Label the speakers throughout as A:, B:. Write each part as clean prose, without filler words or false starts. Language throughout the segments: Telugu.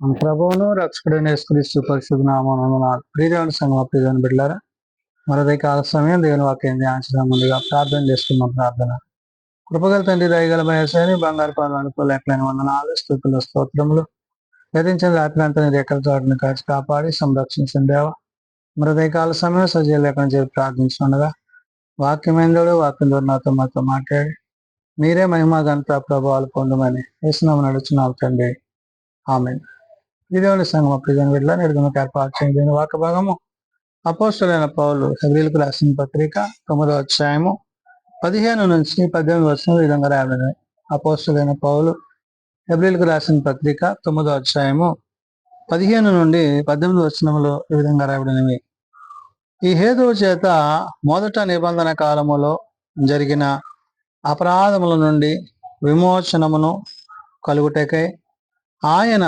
A: మన ప్రభువును రక్షకుడైన యేసుక్రీస్తు పరిశుద్ధ నామమున ప్రియదేవుని సంఘం ప్రియదేవుని బిడ్డలారా మరొక కాల సమయం దేవుని వాక్యం ధ్యానించడం ముందుగా ప్రార్థన చేసుకున్నాం. ప్రార్థన కృపగల తండ్రి దయగల భయసారి బంగారు పాదాలకు లెక్కలైన వందనాలు స్తుతులు స్తోత్రములు గతించిన రాత్రి అంతా రేఖల తోటను కాచి కాపాడి సంరక్షించిన దేవ మరొక కాల సమయం సజీవ లేఖను చెప్పి ప్రార్థించుండగా వాక్యమైందోడు వాక్యం ద్వారా నాతో మాతో మాట్లాడి మీరే మహిమా ఘనత ప్రభావాలు పొందమని యేసునామమున నడుచున్నాం తండ్రి. ఆమేన్. దేవుని సంఘం ప్రియమైన బిడ్డల నేడుగా ఏర్పాటు చేయబడిన వాక్య భాగము అపోస్తలుడైన పౌలు హెబ్రీయులకు రాసిన పత్రిక 9వ అధ్యాయము 15 నుంచి 18 వచనం ఈ విధంగా రాయబడినది. అపోస్తలుడైన పౌలు హెబ్రీయులకు రాసిన పత్రిక 9వ అధ్యాయము 15 నుండి 18 వచనములో ఈ విధంగా రాయబడినవి. ఈ హేతువు చేత మొదట నిబంధన కాలములో జరిగిన అపరాధముల నుండి విమోచనమును కలుగుటకై ఆయన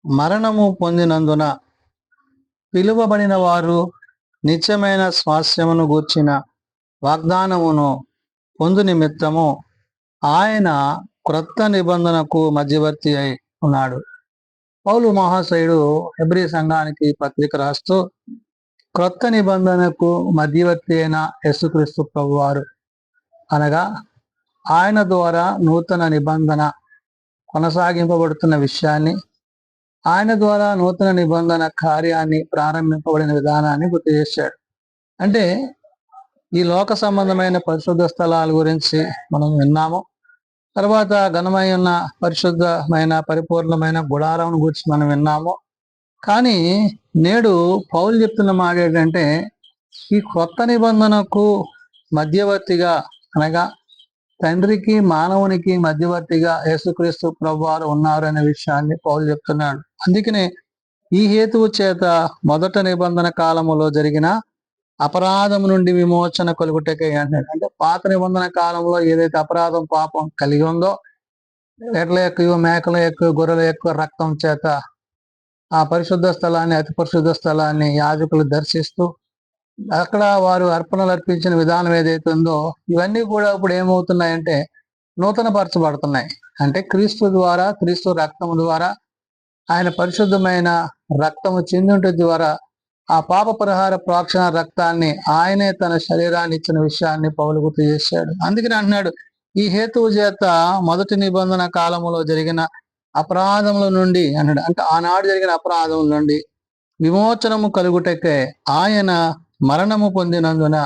A: మరణము పొందినందున పిలువబడిన వారు నిత్యమైన స్వాస్థ్యమును గూర్చిన వాగ్దానమును పొందు నిమిత్తము ఆయన క్రొత్త నిబంధనకు మధ్యవర్తి అయి ఉన్నాడు. పౌలు మహాశయుడు హెబ్రీ సంఘానికి పత్రిక రాస్తూ క్రొత్త నిబంధనకు మధ్యవర్తి అయిన యేసుక్రీస్తు ప్రభువారు అనగా ఆయన ద్వారా నూతన నిబంధన కొనసాగింపబడుతున్న విషయాన్ని, ఆయన ద్వారా నూతన నిబంధన కార్యాన్ని ప్రారంభింపబడిన విధానాన్ని గుర్తు చేశాడు. అంటే ఈ లోక సంబంధమైన పరిశుద్ధ స్థలాల గురించి మనం విన్నాము. తర్వాత ఘనమైన పరిశుద్ధమైన పరిపూర్ణమైన గుడారం గురించి మనం విన్నాము. కానీ నేడు పౌలు చెప్తున్న మాట ఏంటంటే ఈ కొత్త నిబంధనకు మధ్యవర్తిగా అనగా తండ్రికి మానవునికి మధ్యవర్తిగా యేసుక్రీస్తు ప్రభువారు ఉన్నారు అనే విషయాన్ని పౌలు చెప్తున్నాడు. అందుకనే ఈ హేతువు చేత మొదట నిబంధన కాలములో జరిగిన అపరాధం నుండి విమోచన కలుగుటకై అంటాడు. అంటే పాత నిబంధన కాలంలో ఏదైతే అపరాధం పాపం కలిగి ఉందో, ఎడ్ల ఎక్కువ మేకల ఎక్కువ గొర్రెల ఎక్కువ రక్తం చేత ఆ పరిశుద్ధ స్థలాన్ని అతి పరిశుద్ధ స్థలాన్ని యాజకులు దర్శిస్తూ అక్కడ వారు అర్పణలు అర్పించిన విధానం ఏదైతే ఉందో ఇవన్నీ కూడా ఇప్పుడు ఏమవుతున్నాయంటే నూతన పరచబడుతున్నాయి. అంటే క్రీస్తు ద్వారా, క్రీస్తు రక్తము ద్వారా, ఆయన పరిశుద్ధమైన రక్తము చెందుట ద్వారా ఆ పాప పరిహార ప్రోక్షణ రక్తాన్ని ఆయనే తన శరీరాన్ని ఇచ్చిన విషయాన్ని పౌలు గుర్తు చేశాడు. అందుకని అంటున్నాడు ఈ హేతువు చేత మొదటి నిబంధన కాలములో జరిగిన అపరాధముల నుండి అన్నాడు. అంటే ఆనాడు జరిగిన అపరాధముల నుండి విమోచనము కలుగుటకే ఆయన మరణము పొందినందున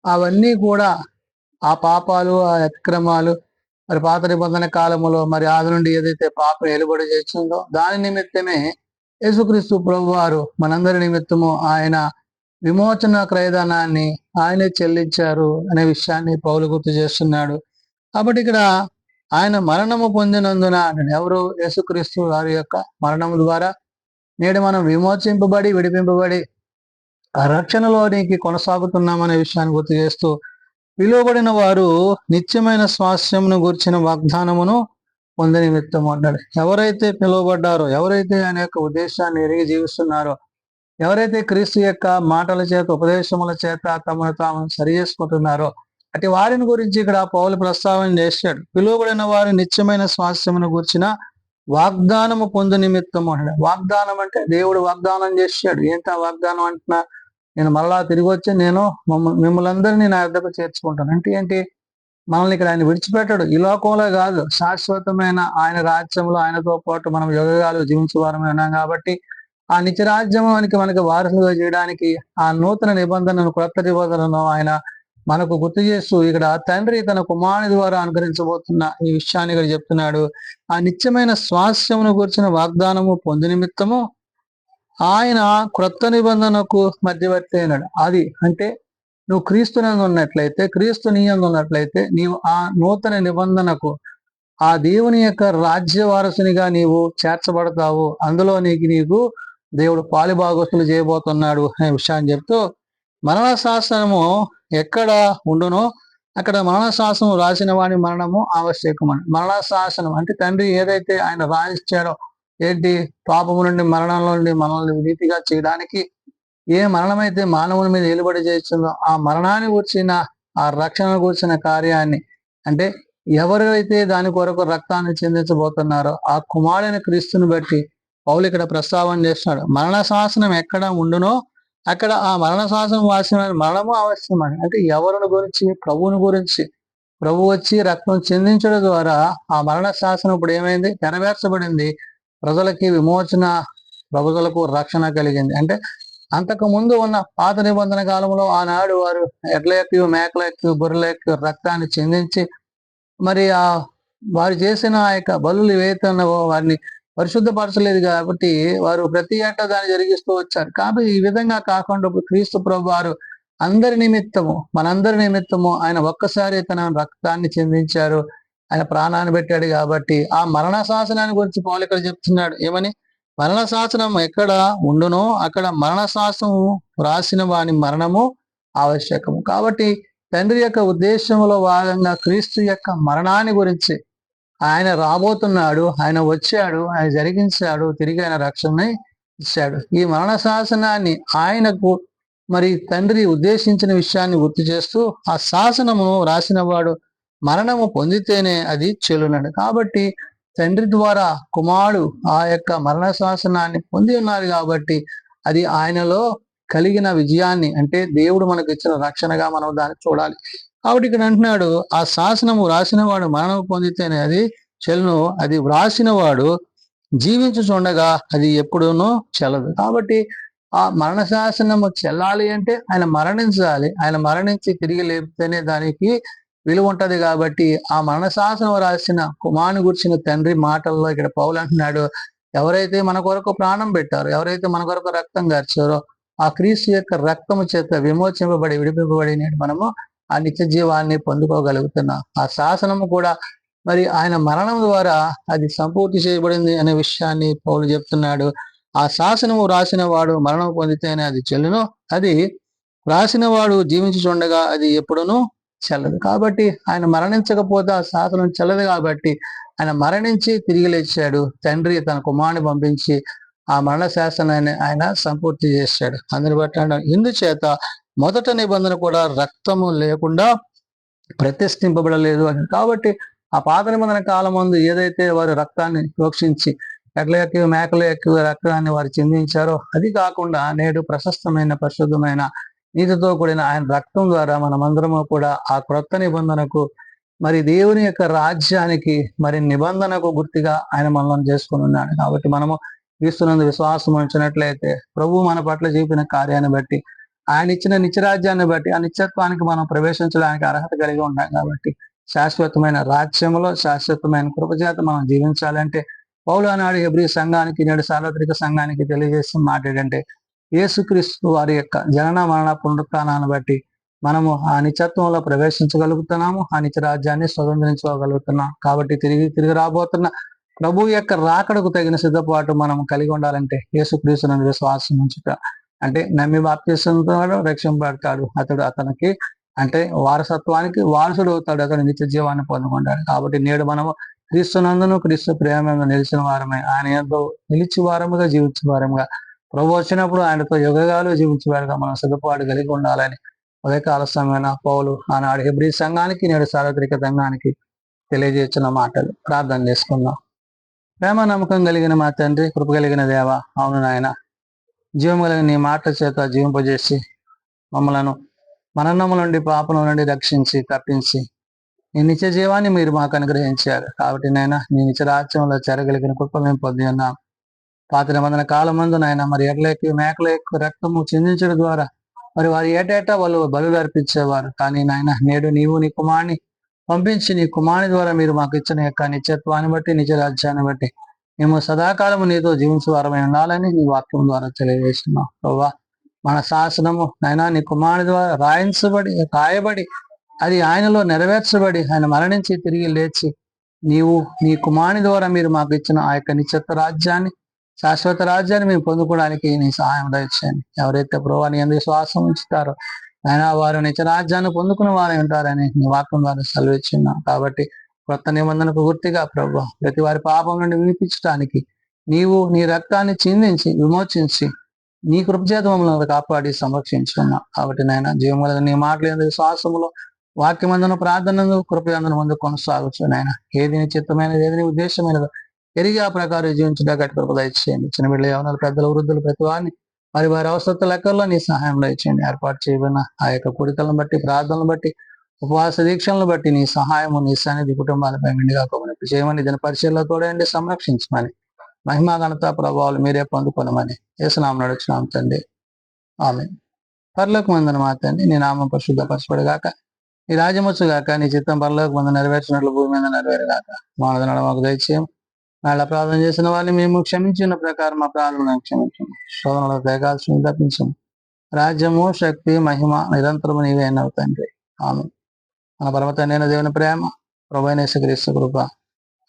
A: అవన్నీ కూడా ఆ పాపాలు, ఆ అతిక్రమాలు మరి పాత నిబంధన కాలములో మరి ఆది నుండి ఏదైతే పాపం ఏలుబడి చేసిందో దాని నిమిత్తమే యేసుక్రీస్తు ప్రభువారు మనందరి నిమిత్తము ఆయన విమోచన క్రయధనాన్ని ఆయనే చెల్లించారు అనే విషయాన్ని పౌలు గుర్తు చేస్తున్నాడు. కాబట్టి ఇక్కడ ఆయన మరణము పొందినందున ఎవరు? యేసుక్రీస్తు వారి యొక్క మరణము ద్వారా నేడు మనం విమోచింపబడి విడిపింపబడి ఆ రక్షణలోనికి కొనసాగుతున్నామనే విషయాన్ని గుర్తు చేస్తూ పిలువబడిన వారు నిత్యమైన స్వాస్థ్యమును గూర్చిన వాగ్దానమును పొందే నిమిత్తం అన్నాడు. ఎవరైతే పిలువబడ్డారో, ఎవరైతే ఆయన యొక్క ఉద్దేశాన్ని ఎరిగి జీవిస్తున్నారో, ఎవరైతే క్రీస్తు యొక్క మాటల చేత ఉపదేశముల చేత తమను తాము సరి చేసుకుంటున్నారో అటు వారిని గురించి ఇక్కడ పౌలు ప్రస్తావన చేశాడు. పిలువబడిన వారు నిత్యమైన స్వాస్థ్యమును గూర్చిన వాగ్దానము పొందు నిమిత్తం అన్నాడు. వాగ్దానం అంటే దేవుడు వాగ్దానం చేశాడు. ఏంటి ఆ వాగ్దానం అంటున్నా? నేను మరలా తిరిగి వచ్చి నేను మిమ్మల్ని అందరినీ నా యొద్దకు చేర్చుకుంటాను. అంటే ఏంటి? మనల్ని ఇక్కడ ఆయన విడిచిపెట్టాడు. ఈ లోకంలో కాదు, శాశ్వతమైన ఆయన రాజ్యంలో ఆయనతో పాటు మనం యుగాలు జీవించేవారమే ఉన్నాం. కాబట్టి ఆ నిత్యరాజ్యంలోనికి మనకి వారసులుగా చేయడానికి ఆ నూతన నిబంధనను, క్రొత్త నిబంధనను ఆయన మనకు గుర్తు చేస్తూ ఇక్కడ తండ్రి తన కుమారుని ద్వారా అనుగ్రహించబోతున్న ఈ విషయాన్ని ఇక్కడ చెప్తున్నాడు. ఆ నిత్యమైన స్వాస్థ్యమును గురించిన వాగ్దానము పొందు నిమిత్తము ఆయన క్రొత్త నిబంధనకు మధ్యవర్తి అయినాడు. అది అంటే నువ్వు క్రీస్తునందు ఉన్నట్లయితే, క్రీస్తు నీ యందు ఉన్నట్లయితే నీవు ఆ నూతన నిబంధనకు, ఆ దేవుని యొక్క రాజ్య వారసునిగా నీవు చేర్చబడతావు. అందులో నీకు దేవుడు పాలిభాగస్తులు చేయబోతున్నాడు అనే విషయాన్ని చెప్తూ మరణ శాసనము ఎక్కడ ఉండునో అక్కడ మరణ శాసనం రాసిన వాడి మరణము ఆవశ్యకమని. మరణ శాసనం అంటే తండ్రి ఏదైతే ఆయన రాయించాడో ఏంటి? పాపము నుండి మరణంలో నుండి మనల్ని నీతిగా చేయడానికి ఏ మరణమైతే మానవుని మీద ఏలుబడి చేస్తుందో ఆ మరణాన్ని కూర్చిన, ఆ రక్షణ కూర్చిన కార్యాన్ని, అంటే ఎవరైతే దాని కొరకు రక్తాన్ని చెందించబోతున్నారో ఆ కుమారుని క్రీస్తుని బట్టి పౌలు ఇక్కడ ప్రస్తావన చేస్తున్నాడు. మరణ శాసనం ఎక్కడ ఉండునో అక్కడ ఆ మరణ శాసనం వాసిన మరణము అవశ్యమని. అంటే ఎవరిని గురించి? ప్రభువుని గురించి. ప్రభు వచ్చి రక్తం చెందించడం ద్వారా ఆ మరణ శాసనం ఇప్పుడు ఏమైంది? నెరవేర్చబడింది. ప్రజలకి విమోచన, ప్రజలకు రక్షణ కలిగింది. అంటే అంతకు ముందు ఉన్న పాత నిబంధన కాలంలో ఆనాడు వారు ఎడ్ల ఎక్కి, మేకల ఎక్కి, గొర్రెల ఎక్కి రక్తాన్ని చెందించి మరి వారు చేసిన ఆ యొక్క బలులు ఏవైతే ఉన్నావో వారిని పరిశుద్ధపరచలేదు కాబట్టి వారు ప్రతి ఏటా దాన్ని జరిగిస్తూ వచ్చారు. కాబట్టి ఈ విధంగా కాకుండా ఇప్పుడు క్రీస్తు ప్రభు వారు అందరి నిమిత్తము, మనందరి నిమిత్తము ఆయన ఒక్కసారి తన రక్తాన్ని చెందించారు. ఆయన ప్రాణాన్ని పెట్టాడు కాబట్టి ఆ మరణ శాసనాన్ని గురించి పౌలు ఇక్కడ చెప్తున్నాడు. ఏమని? మరణ శాసనం ఎక్కడ ఉండునో అక్కడ మరణ శాసనము రాసిన వాని మరణము ఆవశ్యకము. కాబట్టి తండ్రి యొక్క ఉద్దేశంలో భాగంగా క్రీస్తు యొక్క మరణాన్ని గురించి, ఆయన రాబోతున్నాడు, ఆయన వచ్చాడు, ఆయన జరిగించాడు, తిరిగి ఆయన రక్షణని ఇచ్చాడు. ఈ మరణ శాసనాన్ని ఆయనకు మరి తండ్రి ఉద్దేశించిన విషయాన్ని గుర్తు చేస్తూ ఆ శాసనము రాసిన వాడు మరణము పొందితేనే అది చెల్లునడు. కాబట్టి తండ్రి ద్వారా కుమారుడు ఆ యొక్క మరణ శాసనాన్ని పొంది ఉన్నారు కాబట్టి అది ఆయనలో కలిగిన విజయాన్ని, అంటే దేవుడు మనకు ఇచ్చిన రక్షణగా మనం దాన్ని చూడాలి. కాబట్టి ఇక్కడ అంటున్నాడు, ఆ శాసనము రాసిన వాడు మరణం పొందితేనే అది చెల్లును, అది వ్రాసిన వాడు జీవించుచుండగా అది ఎప్పుడూనూ చెల్లదు. కాబట్టి ఆ మరణ శాసనము చెల్లాలి అంటే ఆయన మరణించాలి. ఆయన మరణించి తిరిగి లేపితేనే దానికి విలువ ఉంటది. కాబట్టి ఆ మరణ శాసనం రాసిన కుమారుని గురించిన తండ్రి మాటల్లో ఇక్కడ పౌలు అంటున్నాడు, ఎవరైతే మన కొరకు ప్రాణం పెట్టారో, ఎవరైతే మన కొరకు రక్తం గార్చారో ఆ క్రీస్తు యొక్క రక్తము చేత విమోచింపబడి విడిపింపబడి నేడు మనము ఆ నిత్య జీవాన్ని పొందుకోగలుగుతున్నాం. ఆ శాసనము కూడా మరి ఆయన మరణం ద్వారా అది సంపూర్తి చేయబడింది అనే విషయాన్ని పౌలు చెప్తున్నాడు. ఆ శాసనము రాసిన వాడు మరణం పొందితేనే అది చెల్లును, అది రాసిన వాడు జీవించుచుండగా అది ఎప్పుడునూ చెల్లదు. కాబట్టి ఆయన మరణించకపోతే ఆ శాసనం చెల్లదు. కాబట్టి ఆయన మరణించి తిరిగి లేచాడు. తండ్రి తన కుమారుని పంపించి ఆ మరణ శాసనాన్ని ఆయన సంపూర్తి చేశాడు. అందుని బట్టి ఇందుచేత మొదట నిబంధన కూడా రక్తము లేకుండా ప్రతిష్ఠింపబడలేదు అని. కాబట్టి ఆ పాత నిబంధన కాలం ముందు ఏదైతే వారు రక్తాన్ని ప్రోక్షించి ఎడ్ల ఎక్కి, మేకలు ఎక్కి రక్తాన్ని వారు చిందించారో అది కాకుండా నేడు ప్రశస్తమైన, పరిశుద్ధమైన, నీతితో కూడిన ఆయన రక్తం ద్వారా మనమందరము కూడా ఆ క్రొత్త నిబంధనకు, మరి దేవుని యొక్క రాజ్యానికి, మరి నిబంధనకు గుర్తుగా ఆయన మనల్ని చేసుకుని ఉన్నాడు. కాబట్టి మనము క్రీస్తునందు విశ్వాసం ఉంచినట్లయితే ప్రభు మన పట్ల చూపిన కార్యాన్ని బట్టి, ఆయన ఇచ్చిన నిత్యరాజ్యాన్ని బట్టి ఆ నిత్యత్వానికి మనం ప్రవేశించడానికి అర్హత కలిగి ఉంటాం. కాబట్టి శాశ్వతమైన రాజ్యంలో శాశ్వతమైన కృపచేత మనం జీవించాలంటే పౌలు ఆనాడు హెబ్రీ సంఘానికి, నేడు సార్వత్రిక సంఘానికి తెలియజేసిన మాట ఏంటంటే యేసుక్రీస్తు వారి యొక్క జనన మరణ పునరుత్థానాన్ని బట్టి మనము ఆ నిత్యత్వంలో ప్రవేశించగలుగుతున్నాము, ఆ నిత్యరాజ్యాన్ని స్వతంత్రించుకోగలుగుతున్నాం. కాబట్టి తిరిగి రాబోతున్న ప్రభు యొక్క రాకడకు తగిన సిద్ధపాటు మనం కలిగి ఉండాలంటే యేసుక్రీస్తునందు విశ్వాసం ఉంచుట, అంటే నమ్మి బాప్తిస్మంతో రక్షింపబడతాడు. అతనికి అంటే వారసత్వానికి వారసుడు అవుతాడు, అతడు నిత్య జీవాన్ని పొందుకుంటాడు. కాబట్టి నేడు మనము క్రీస్తునందును, క్రీస్తు ప్రేమ నిలిచిన వారమే, ఆయన ఎంతో నిలిచి వారముగా జీవించే వారముగా, ప్రభు వచ్చినప్పుడు ఆయనతో యుగగాలు జీవించేవారుగా మనం సిద్ధపాటు కలిగి ఉండాలని ఉదయకాల సమయమైన పౌలు ఆనాడు హెబ్రీ సంఘానికి, నేడు సార్వత్రిక సంఘానికి తెలియజేసిన మాటలు. ప్రార్థన చేసుకుందాం. ప్రేమ నమ్మకం కలిగిన మా తండ్రి, కృప కలిగిన దేవ, అవును నాయన, జీవం కలిగిన నీ మాటల చేత జీవింపజేసి మమ్మలను మరణము నుండి, పాపం నుండి రక్షించి తప్పించి నీ నిత్య జీవాన్ని మీరు మాకు అనుగ్రహించారు. కాబట్టి నాయన నీ నిత్య రాజ్యంలో చేరగలిగిన కృప మేము పొంది ఉన్నాం. పాత నిబంధన కాలం ముందు నాయన మరి ఎడ్లకి, మేకలకి రక్తము చిందించడం ద్వారా మరి వారు ఏటేటా వాళ్ళు బలులు అర్పించేవారు. కానీ నాయన నేడు నీవు నీ కుమారుని పంపించి నీ కుమారుని ద్వారా మీరు మాకు ఇచ్చిన యొక్క నిత్యత్వాన్ని బట్టి, నిత్య రాజ్యాన్ని బట్టి మేము సదాకాలము నీతో జీవించే వారమై ఉండాలని నీ వాక్యం ద్వారా తెలియజేస్తున్నాం. ప్రభా, మన శాసనము నాయన నీ కుమారుని ద్వారా రాయబడి అది ఆయనలో నెరవేర్చబడి ఆయన మరణించి తిరిగి లేచి నీవు నీ కుమారుని ద్వారా మీరు మాకు ఇచ్చిన ఆ యొక్క నిత్యత్వ రాజ్యాన్ని, శాశ్వత రాజ్యాన్ని మేము పొందుకోవడానికి నీ సహాయం దయచేయండి. ఎవరైతే ప్రభు నీ యందు విశ్వాసం ఉంచుతారో ఆయన వారు నిత్య రాజ్యాన్ని పొందుకున్న వారే ఉంటారని నీ వాక్యం ద్వారా సెలవిచ్చున్నాం. కాబట్టి కొత్త నిబంధనకు గుర్తుగా ప్రభు ప్రతి వారి పాపం నుండి వినిపించడానికి నీవు నీ రక్తాన్ని చిందించి విమోచించి నీ కృపచేత మమ్మల్ని కాపాడి సంరక్షించుకున్నాం. కాబట్టి నాయన జీవముల నీ మాటలు యందు విశ్వాసములో, వాక్యమందును, ప్రార్థనను, కృపయందును ముందు కొనసాగచ్చు. నాయన ఏది నీ చిత్తమైనది, ఏది నీ ఉద్దేశమైనదో ఎరిగి ఆ ప్రకారం జీవించడానికి గట్టి కృప దయచేయండి. చిన్న బిడ్డలు, యవనాలు, పెద్దలు, వృద్ధులు, ప్రతి వారిని మరి వారి అవసరత లెక్కల్లో నీ సహాయం దయచేయండి. ఏర్పాటు చేయబడిన ఆ యొక్క కూడికలను బట్టి, ప్రార్థనలను బట్టి, ఉపవాస దీక్షలను బట్టి నీ సహాయము, నీ సన్నిధి కుటుంబాలపై మెండుగా కొమనొప్పి చేయమని, దీని పరిచయంలో తోడండి, సంరక్షించమని, మహిమా ఘనత ప్రభావాలు మీరే పొందుకొనమని యేసునామమున నడుచున్నాం తండ్రి. ఆమేన్. పరలోకమందున మా తండ్రి, నీ నామం పరిశుద్ధపరచబడుగాక, నీ రాజ్యం వచ్చుగాక, నీ చిత్తం పరలోకమందు నెరవేర్చినట్లు భూమి మీద నెరవేరుగాక. మానవుడు మాకు దయచేయం. నాళ్ళ ప్రార్థన చేసిన వారిని మేము క్షమించిన ప్రకారం మా ప్రార్థనలను క్షమించము. శోధనలో తేగాల్సిన తప్పించము. రాజ్యము, శక్తి, మహిమ నిరంతరము నీవే అయినవు తండ్రి. ఆమేన్. మన పరమ తండ్రి అయిన దేవుని ప్రేమ, ప్రభువైన యేసుక్రీస్తు కృప,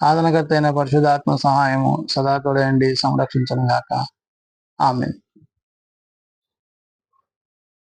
A: ఆదరణకర్త అయిన పరిశుద్ధాత్మ సహాయము సదా తోడండి, సంరక్షించను గాక. ఆమేన్.